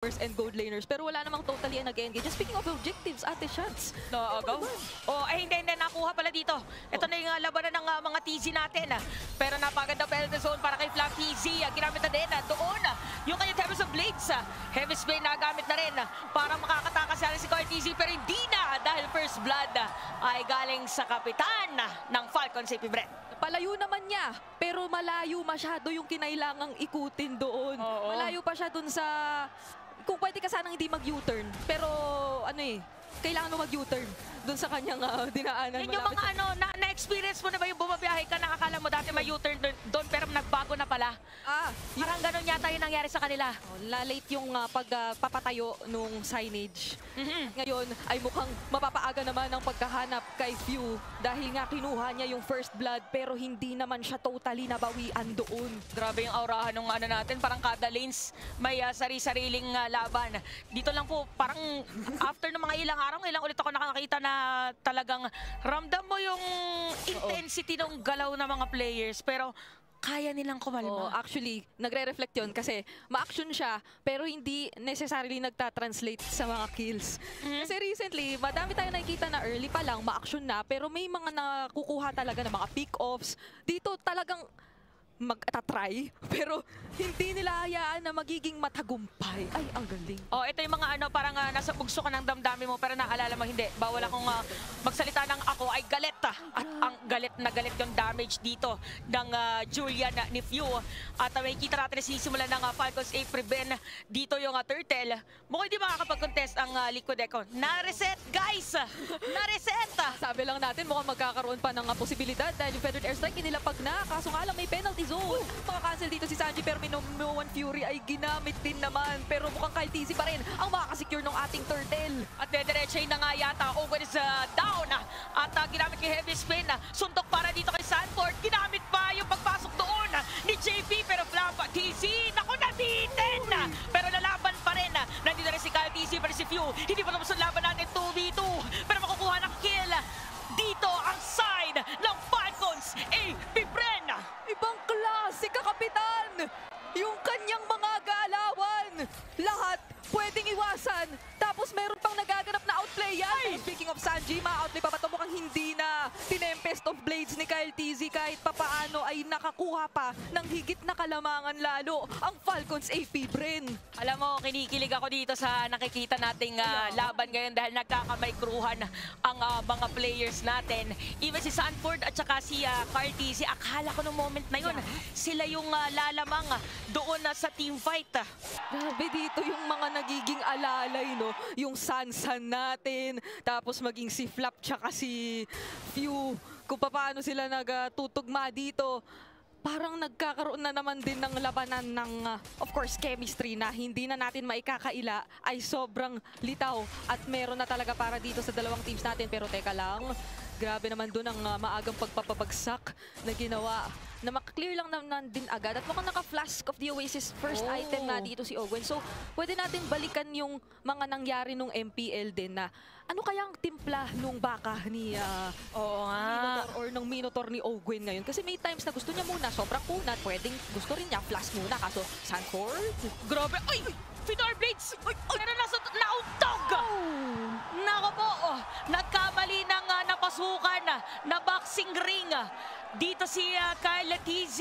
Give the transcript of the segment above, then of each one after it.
and gold laners, pero wala namang totally nag-engage. Just speaking of objectives, ate shots. No, go. Oh, ay hindi, nakuha pala dito. Ito na yung labanan ng mga TZ natin. Pero napaganda penalty zone para kay Flam TZ. Ginamit na din doon. Yung kanyang Tempest of Blades. Heavy Spray nagamit na rin para makakatakas si Carl TZ, pero hindi na dahil first blood ay galing sa kapitan ng Falcons, AP Brent. Palayo naman niya, pero malayo masyado yung kinailangang ikutin doon. Oo. Malayo pa siya doon sa... Kung pwede ka sanang hindi mag-U-turn, pero ano kailangan mo mag-U-turn doon sa kanyang dinaanan. Yun yung mga na-experience mo na ba yung bumabiyahe ka, nakakala mo dati may U-turn doon pero nagbago na pala. Parang ganun yata yung nangyari sa kanila. Late yung pagpapatayo nung signage. Ngayon ay mukhang mapapaaga naman ang pagkahanap kay Few dahil nga kinuha niya yung first blood pero hindi naman siya totally nabawian doon. Grabe yung aurahan ng natin, parang kada lanes may sari-sariling laban. Dito lang po, parang after ng mga ilang araw, ilang ulit ako nakakita na talagang ramdam mo yung intensity ng galaw ng mga players, pero kaya nilang kumalma. Actually, nagre-reflect yun kasi ma-action siya pero hindi necessarily nagta-translate sa mga kills. Kasi recently, madami tayo nakikita na early pa lang, ma-action na, pero may mga nakukuha talaga ng mga pick-offs. Dito talagang mag-try, pero hindi nila hayaan na magiging matagumpay. Ay, ang galing. Oh, ito yung mga parang nasa bugso ka ng damdamin mo, pero naalala mo hindi. Bawal akong magsalita ng ako ay galit. At ang galit na galit yung damage dito ng Julian ni Few. At may kita natin na sisimulan ng Falcons April Ben. Dito yung Turtle. Mukhang hindi makakapag-contest ang Liquid Echo. Na-reset, guys! Na-reset! Sabi lang natin, mukhang magkakaroon pa ng posibilidad dahil yung Feathered Airstrike inilapag na. Kaso nga lang may penalty zone. Maka-cancel dito si Sanji pero Minoan Fury ay ginamit din naman. Pero mukhang Kyle TZ pa rin ang makakasecure ng ating Turtle. At dediretso na nga yata. Owen is down. At ginamit kay Heavy Spin. Suntok para dito kay Sanford. Ginamit pa yung pagpasok doon ni JP. Pero Flam TZ, naku, nabitin! Pero lalaban pa rin. Nandito rin si Kyle TZ pero si Few. Hindi pa tapos ang laban natin 2v2. Pero makukuha ng kill. Dito ang side ng Falcons AP Bren. Ibang klase ka, Kapitan! Yung kanyang mga galawan, lahat pwedeng iwasan. Tapos meron pang nagaganap na outplay yan. Pero speaking of Sanji, ma-outplay pa ba ito? Mukhang hindi na. Tinempest of Blades ni Kyle TZ kahit papaano ay nakakuha pa ng higit na kalamangan lalo ang Falcons AP Bren. Alam mo, kinikilig ako dito sa nakikita nating laban ngayon dahil nagkakamay-kruhan ang mga players natin. Even si Sanford at saka si Carl TZ, akala ko nung moment na yun, sila yung lalamang doon sa team fight. Grabe dito yung mga nagiging alalay, no? Yung Sansan natin, tapos maging si Flap tsaka si Few. Kung paano sila nagtutugma dito. Parang nagkakaroon na naman din ng labanan ng, of course, chemistry na hindi na natin maikakaila ay sobrang litaw. At meron na talaga para dito sa dalawang teams natin. Pero teka lang, grabe naman doon ang maagang pagpapabagsak na ginawa. Na makaklear lang naman din agad. At mukhang naka-Flask of the Oasis first item na dito si Owen. So, pwede natin balikan yung mga nangyari nung MPL din na ano kayang timpla nung baka ni Minotaur or nung Minotaur ni Owen ngayon. Kasi may times na gusto niya muna, sobrang kunat. Pwedeng gusto rin niya, Flask muna. Kaso, Sanford? Grabe! Ay! Feather Blades! Pero nauntog! Nako po! Nagkamali ng napasukan na boxing ring. Dito si Kyle TZ.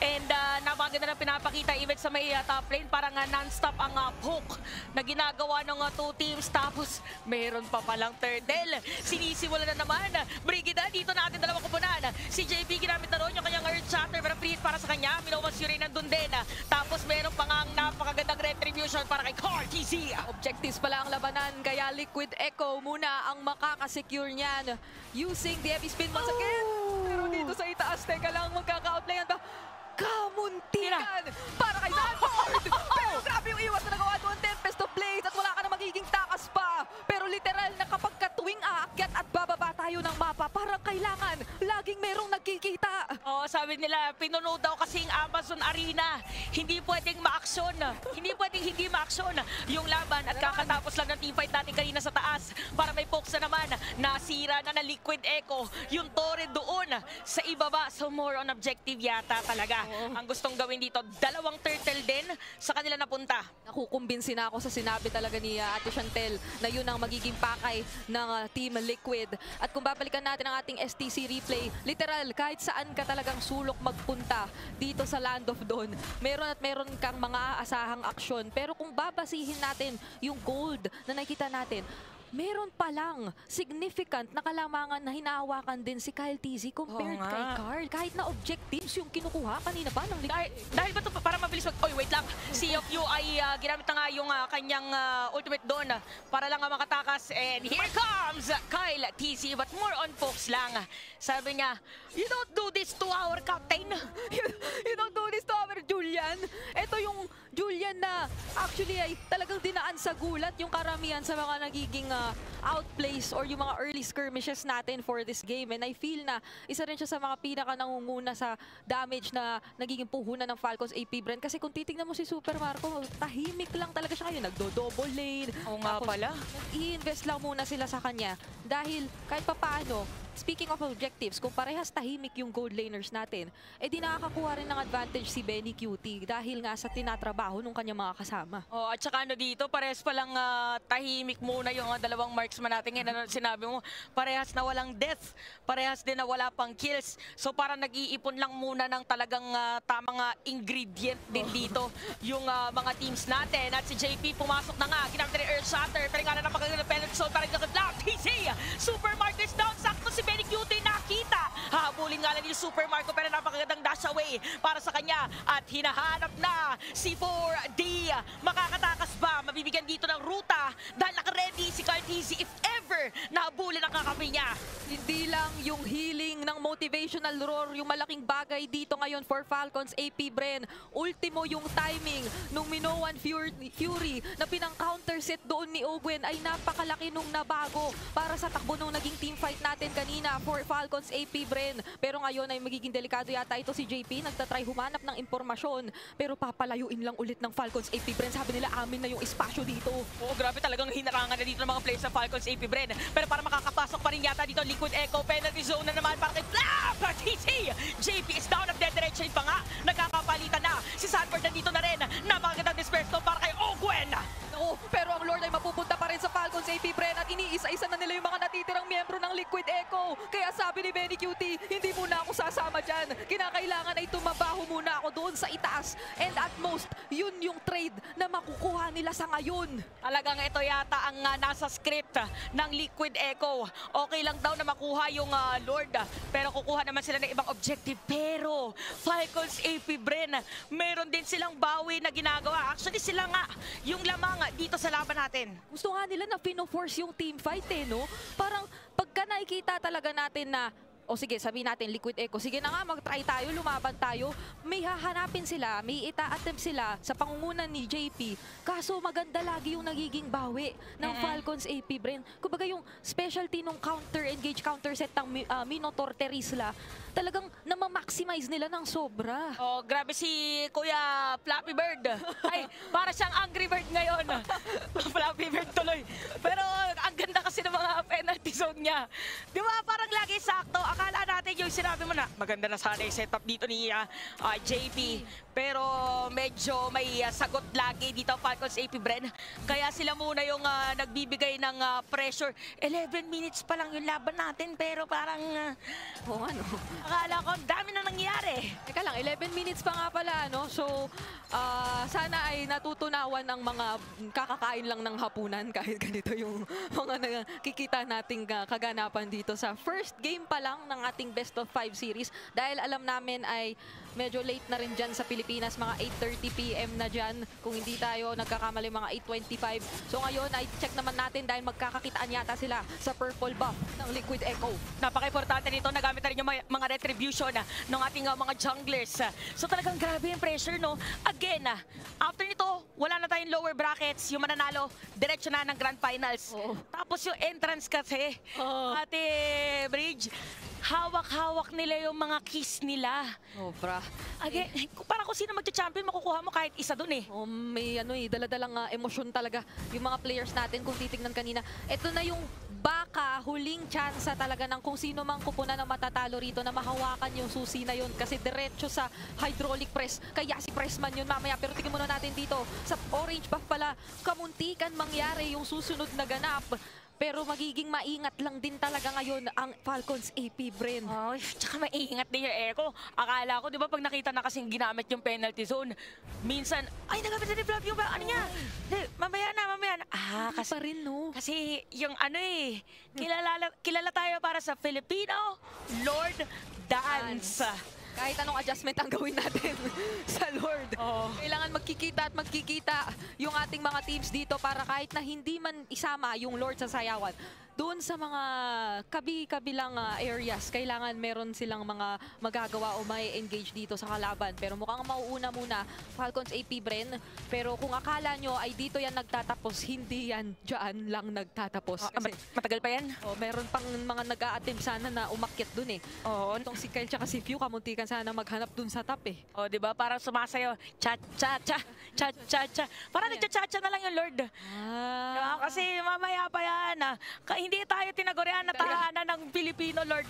And napaganda na pinapakita even sa may top lane. Parang non-stop ang poke na ginagawa ng two teams. Tapos meron pa palang Turtle. Sinisimulan na naman. Brigida, dito natin dalawang kupunan. Si JP ginamit na ron yung kanyang Earth Shatter. Pero free hit para sa kanya. Minowas Fury nandun din. Tapos meron pa nga napakagandang retribution para kay Carl TZ. Objectives pala ang labanan. Kaya Liquid Echo muna ang makakasecure niyan. Using the heavy spin once again. Pero dito sa itaas, teka lang, magkaka-outplayan ba? Kamuntikan para kay Sanford! Pero grabe yung iwas na nagawa doon, Tempest of Blades at wala ka na magiging takas pa. Pero literal na kapag katuwing aakyat at bababa tayo ng mapa, parang kailangan laging merong nagkikita. Oo, sabi nila, pinuno daw kasing Amazon Arena. Hindi pwedeng ma-aksyon. Hindi pwedeng hindi ma-aksyon yung laban. At kakatapos lang ng teamfight natin kanina sa taas para may pokes na naman. Nasira na na Liquid Echo yung torre doon sa ibaba. So more on objective yata talaga. Ang gustong gawin dito, dalawang turtle din sa kanila napunta. Nakukumbinsi na ako sa sinabi talaga ni Ate Chantel na yun ang magiging pakay ng Team Liquid. At kung babalikan natin ang ating STC replay, literal, kahit saan ka talagang sulok magpunta dito sa Land of Dawn, meron kang mga asahang aksyon. Pero kung babasihin natin yung gold na nakita natin, meron palang significant na kalamangan na hinahawakan din si Kyle TZ compared kay Card. Kahit na objectives yung kinukuha kanina pa ng dahil ba ito para mabilis Oy, wait lang. Sea of You ay ginamit na nga yung kanyang ultimate doon para lang makatakas. And here comes Kyle TZ, but more on pokes lang. Sabi niya, you don't do this to our captain. You don't do this to our Julian. Ito yung Julian na actually ay talagang dinaan sa gulat yung karamihan sa mga nagiging outplays or yung mga early skirmishes natin for this game. And I feel na isa rin siya sa mga pinaka nangunguna sa damage na nagiging puhunan ng Falcons AP Brand. Kasi kung titignan mo si Super Marco, tahimik lang talaga siya ngayon. Nagdo-double lane. Oo nga pala. I-invest lang muna sila sa kanya. Dahil kahit papaano, speaking of objectives, kung parehas tahimik yung gold laners natin, di nakakakuha rin ng advantage si Benny QT dahil nga sa tinatrabaho ng kanyang mga kasama. Oh, at saka dito, parehas palang tahimik muna yung dalawang marksman natin. Ngayon, sinabi mo, parehas na walang death, parehas din na wala pang kills. So parang nag-iipon lang muna ng talagang tamang ingredient din dito yung mga teams natin. At si JP pumasok na nga, ginamit na Earth Shatter, pero nga na napakaganda penalty zone, parang nakadlock. TC, Super Marcus down, sakto si Benny QT nakita. Habulin nga lang ni Super Marco pero napakagandang dash away para sa kanya. At hinahanap na si 4D. Makakatakas ba? Mabibigyan dito ng ruta dahil nakaready si Kyle TZ if ever nahabulin ang kakampi niya. Hindi lang yung healing ng motivational roar yung malaking bagay dito ngayon for Falcons AP Bren. Ultimo yung timing nung Minoan Fury na pinang-counterset doon ni Ogwen ay napakalaki nung nabago para sa takbo nung naging teamfight natin kanina for Falcons AP Bren. Pero ngayon ay magiging delikado yata ito si JP. Nagtatry humanap ng impormasyon pero papalayuin lang ulit ng Falcons AP Bren. Sabi nila amin na yung espasyo dito. Oo, grabe talagang hinarangan na dito ng mga players ng Falcons AP Bren. Pero para makakapasok pa rin yata dito Liquid Echo. Penalty zone na naman para kay Flap! TC! JP is down of dead direction pa nga. Nagkakapalitan na. Si Sanford nandito na rin. Napakagandang disperse para kay Ogwen. Oo, pero ang Lord ay mapupunta pa rin sa Falcons AP Bren at iniisa-isa na nila yung mga natitirang miyembro ng Liquid Echo. Kaya sabi ni Benny QT, hindi muna ako sasama dyan. Kinakailangan ay tumabaho muna ako doon sa itaas. And at most, yun yung trade na makukuha nila sa ngayon. Talagang ito yata ang nasa script ng Liquid Echo. Okay lang daw na makuha yung Lord, pero kukuha naman sila ng ibang objective. Pero Falcons AP Bren, meron din silang bawi na ginagawa. Actually sila nga yung lamang dito sa laban natin. Gusto nga nila na pino-force yung team fight no? Parang pagka nakikita talaga natin na o sige, sabihin natin, Liquid Echo, sige na nga, mag-try tayo, lumaban tayo. May hahanapin sila, may ita-attempt sila sa pangungunan ni JP. Kaso maganda lagi yung nagiging bawi ng Falcons AP Bren. Kumbaga yung specialty nung counter-engage, counter-set ng Minotaur Terisla, talagang namamaximize nila ng sobra. Oh, grabe si Kuya Flappy Bird. Ay, para siyang Angry Bird ngayon. Flappy Bird tuloy. Pero ang ganda kasi ng mga penalty zone niya. Di ba, parang lagi sakto. Akala natin yung sinabi mo na maganda na sana yung setup dito ni JP. Pero medyo may sagot lagi dito Falcons AP Bren. Kaya sila muna yung nagbibigay ng pressure. 11 minutes pa lang yung laban natin pero parang Oo ano. akala ko dami na nangyari. Teka lang, 11 minutes pa nga pala, no? So, sana ay natutunawan ng mga kakakain lang ng hapunan kahit ganito yung mga nakikita nating kaganapan dito sa first game pa lang ng ating best of 5 series. Dahil alam namin ay medyo late na rin dyan sa Pilipinas, mga 8:30 PM na dyan. Kung hindi tayo nagkakamali, mga 8:25. So ngayon ay check naman natin dahil magkakakitaan yata sila sa purple buff ng Liquid Echo. Napaka-importante nito, nagamit na rin yung mga retribution ng ating mga junglers. So talagang grabe yung pressure, no? Again, after nito, wala na tayong lower brackets. Yung mananalo, diretso na ng Grand Finals. Tapos yung entrance kasi, Ate Bridge, hawak-hawak nila yung mga keys nila. Sobra. Again, parang kung sino magcha-champion, makukuha mo kahit isa dun eh. May daladalang emosyon talaga yung mga players natin kung titignan kanina. Ito na yung baka huling tsansa talaga ng kung sino mang kupunan na matatalo rito na mahawakan yung susi na yun kasi diretso sa hydraulic press. Kaya si Pressman yun mamaya. Pero tingnan muna natin dito sa orange buff pala, kamuntikan mangyari yung susunod na ganap. Pero magiging maingat lang din talaga ngayon ang Falcons AP, Bren. Ay, tsaka maingat din yung Echo. Akala ko, di ba, pag nakita na kasing ginamit yung penalty zone, minsan, ay, nagamit na ni Flav yung ano niya. Di, mamaya na. Kasi pa rin, no? Kasi yung kilala tayo para sa Filipino Lord Dance. Kahit anong adjustment ang gawin natin sa Lord. Kailangan magkikita yung ating mga teams dito para kahit na hindi man isama yung Lord sa sayawan, doon sa mga kabilang areas, kailangan meron silang mga magagawa o may engage dito sa kalaban. Pero mukhang mauuna muna Falcons AP, Bren. Pero kung akala nyo ay dito yan nagtatapos, hindi yan dyan lang nagtatapos. Kasi, matagal pa yan? Meron pang mga nag-a-attempt sana na umakyat dun eh. Itong si Kyle tsaka si Few, kamuntikan sana maghanap dun sa top eh. Di ba? Parang sumasayo. Cha-cha-cha. Cha-cha-cha. Parang nagcha-cha-cha na lang yung Lord. Diba? Kasi mamaya pa yan. Hindi tayo tinagurian na tahanan ng Filipino Lord.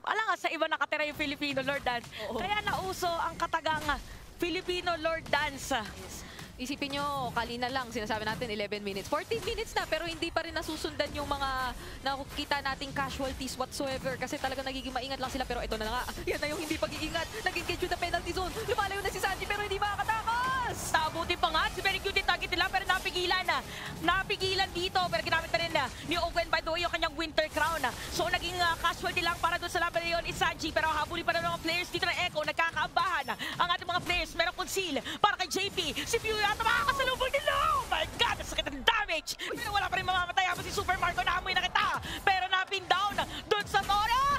Wala nga, sa iba nakatira yung Filipino Lord Dance. Kaya nauso ang katagang Filipino Lord Dance. Yes. Isipin nyo, kanina lang, sinasabi natin 11 minutes. 14 minutes na, pero hindi pa rin nasusundan yung mga nakikita nating casualties whatsoever. Kasi talaga nagiging maingat lang sila. Pero ito na nga, yan na yung hindi pag-iingat. Nag-engage with the penalty zone. Lumalayo na si Sanji, pero hindi makakatakas! Tabuti pa nga, si very cute target nila, pero napigilan na. Napigilan dito, pero ginamit na rin ni Owen, by the way, yung kanyang winter crown. So naging casualty lang para doon sa laban na yun is Sanji. Pero habulin pa na ng mga players dito ng Echo. Nagkakaabahan ang ating mga players. Meron conceal para kay JP. Si Pew yata makakasalubong nila. Oh my God, sakit ng damage. Pero wala pa rin mamamatay habang si Super Marco naamoy na kita. Pero napin down doon sa Tora.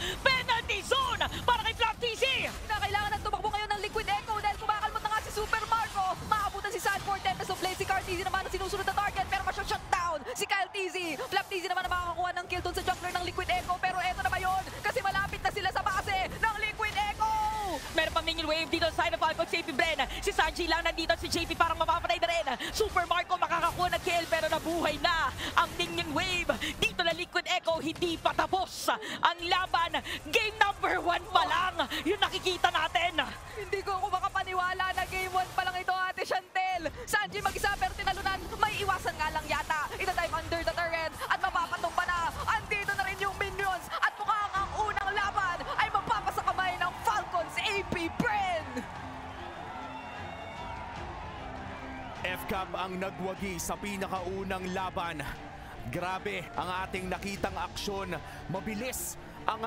Penalty zone para kay Flap TC. Kailangan na tumakbo ngayon ng Liquid Echo dahil kumakalmot na nga si Super Marco. Maabutan si Sanford, Tempest of Blade, si Car TZ naman ang sinusunod na target pero ma-shut down si Kyle TZ. Flap TZ naman ang makakakuha ng kill doon sa jungler ng Liquid Echo pero eto na ba yun? Kasi malapit na sila sa base ng Liquid Echo. Meron pa minion wave dito sa side of Falcons AP, Bren. Si Sanji lang nandito, si JP parang mapapatay na rin. Super Marco makakakuha ng kill pero nabuhay na ang minion wave. Dito na Liquid Echo, hindi pa tapos ang laban. Game number 1 pa lang yung nakikita natin. Hindi ko makapaniwala na game 1 pa lang ito, Ate Chantel. Sanji mag-isa pero tinalunan. May iwasan nga lang yata. Ita-dive under the turret at mapapatumba na. Andito na rin yung minions at mukhang ang unang laban ay mapapasa kamay ng Falcons AP, Bren. FCAP ang nagwagi sa pinakaunang laban. Grabe ang ating nakitang aksyon. Mabilis ang